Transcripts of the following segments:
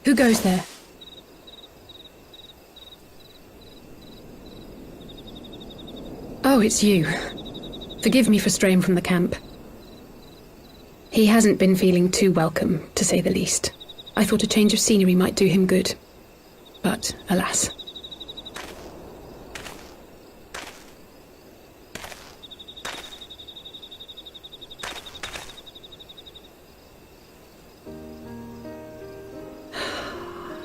Who goes there? Oh, it's you. Forgive me for straying from the camp. He hasn't been feeling too welcome, to say the least. I thought a change of scenery might do him good. But, alas.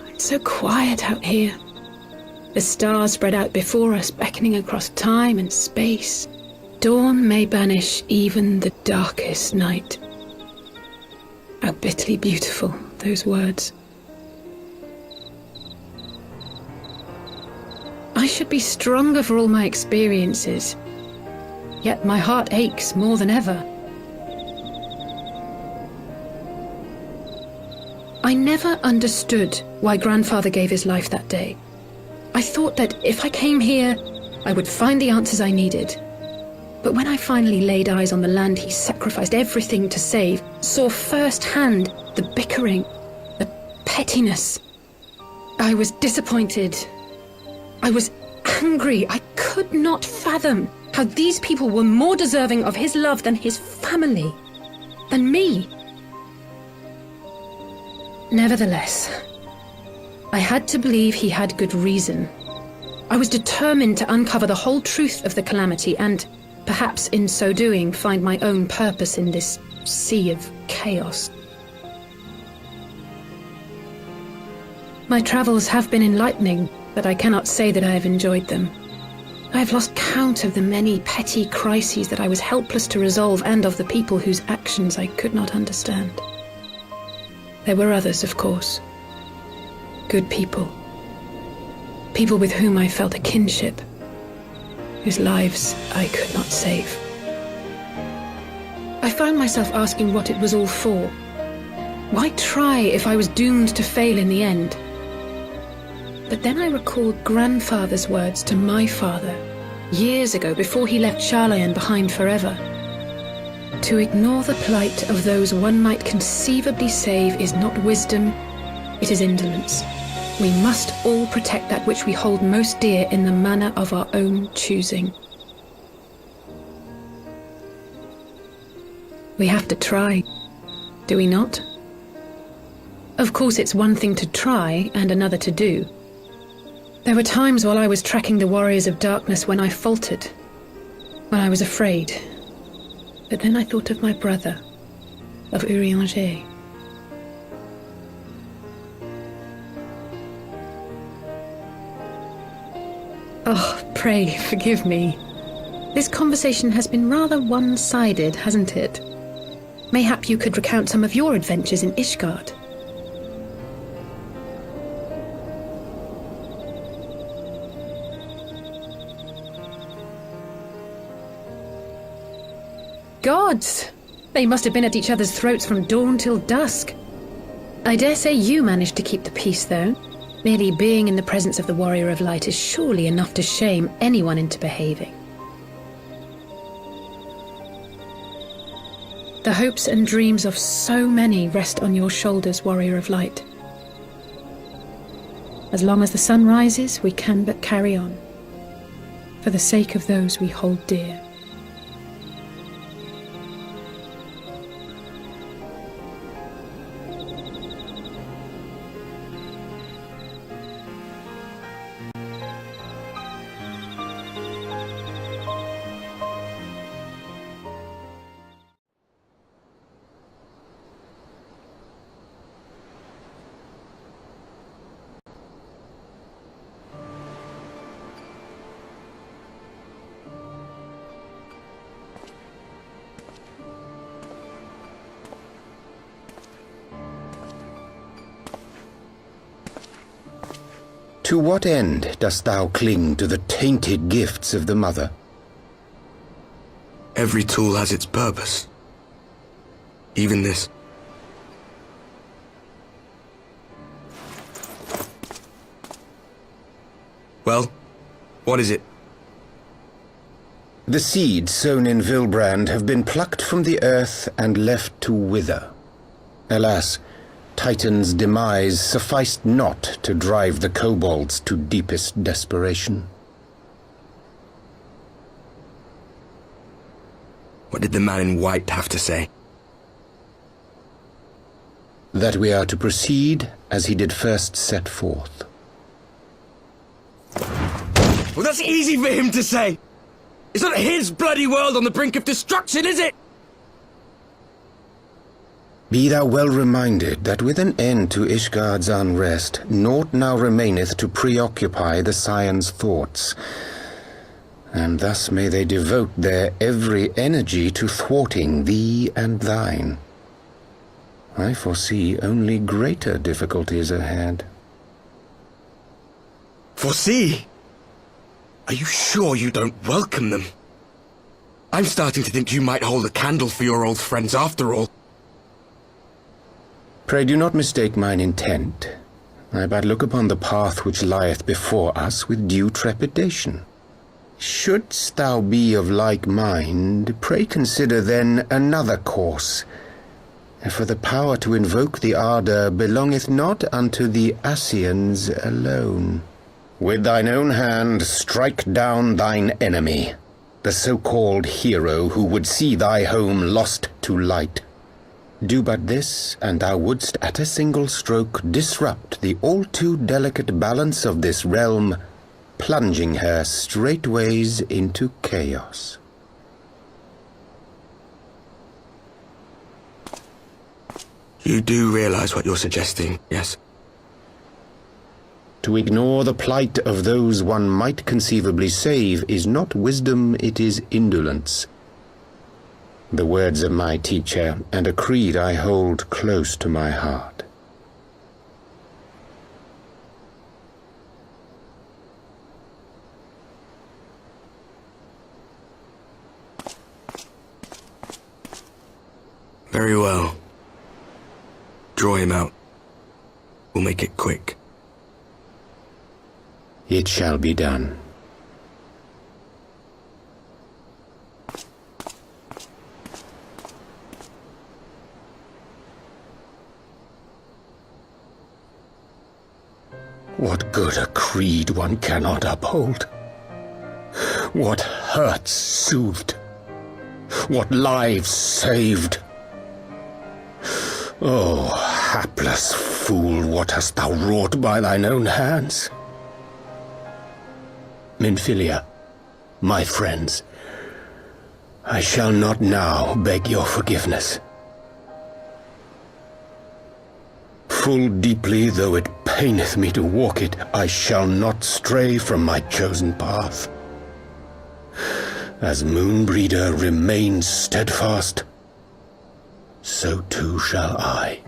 It's so quiet out here. The stars spread out before us, beckoning across time and space. Dawn may banish even the darkest night. How bitterly beautiful, those words. I should be stronger for all my experiences, yet my heart aches more than ever. I never understood why Grandfather gave his life that day. I thought that if I came here, I would find the answers I needed. But when I finally laid eyes on the land he sacrificed everything to save, saw firsthand the bickering, the pettiness, I was disappointed. I was angry. I could not fathom how these people were more deserving of his love than his family, than me. Nevertheless, I had to believe he had good reason. I was determined to uncover the whole truth of the calamity and, perhaps in so doing, find my own purpose in this sea of chaos. My travels have been enlightening, but I cannot say that I have enjoyed them. I have lost count of the many petty crises that I was helpless to resolve and of the people whose actions I could not understand. There were others, of course. Good people. People with whom I felt a kinship, whose lives I could not save. I found myself asking what it was all for. Why try if I was doomed to fail in the end? But then I recalled Grandfather's words to my father, years ago before he left Charlayan behind forever. To ignore the plight of those one might conceivably save is not wisdom, it is indolence. We must all protect that which we hold most dear in the manner of our own choosing. We have to try, do we not? Of course, it's one thing to try and another to do. There were times while I was tracking the warriors of darkness when I faltered, when I was afraid. But then I thought of my brother, of Urianger. Oh, pray forgive me. This conversation has been rather one-sided, hasn't it? Mayhap you could recount some of your adventures in Ishgard. Gods! They must have been at each other's throats from dawn till dusk. I dare say you managed to keep the peace, though. Merely being in the presence of the Warrior of Light is surely enough to shame anyone into behaving. The hopes and dreams of so many rest on your shoulders, Warrior of Light. As long as the sun rises, we can but carry on, for the sake of those we hold dear. To what end dost thou cling to the tainted gifts of the Mother? Every tool has its purpose. Even this. Well, what is it? The seeds sown in Vilbrand have been plucked from the earth and left to wither. Alas, Titan's demise sufficed not to drive the kobolds to deepest desperation. What did the man in white have to say? That we are to proceed as he did first set forth. Well, that's easy for him to say! It's not his bloody world on the brink of destruction, is it? Be thou well reminded that with an end to Ishgard's unrest, naught now remaineth to preoccupy the Scion's thoughts, and thus may they devote their every energy to thwarting thee and thine. I foresee only greater difficulties ahead. Foresee? Are you sure you don't welcome them? I'm starting to think you might hold a candle for your old friends after all. Pray do not mistake mine intent. I but look upon the path which lieth before us with due trepidation. Shouldst thou be of like mind, pray consider then another course. For the power to invoke the ardour belongeth not unto the Ascians alone. With thine own hand strike down thine enemy, the so-called hero who would see thy home lost to light. Do but this, and thou wouldst at a single stroke disrupt the all too delicate balance of this realm, plunging her straightways into chaos. You do realize what you're suggesting, yes? To ignore the plight of those one might conceivably save is not wisdom, it is indolence. The words of my teacher, and a creed I hold close to my heart. Very well. Draw him out. We'll make it quick. It shall be done. What good a creed one cannot uphold? What hurts soothed? What lives saved? Oh, hapless fool, what hast thou wrought by thine own hands? Minfilia, my friends, I shall not now beg your forgiveness. Full deeply though it paineth me to walk it, I shall not stray from my chosen path. As Moonbreeder remains steadfast, so too shall I.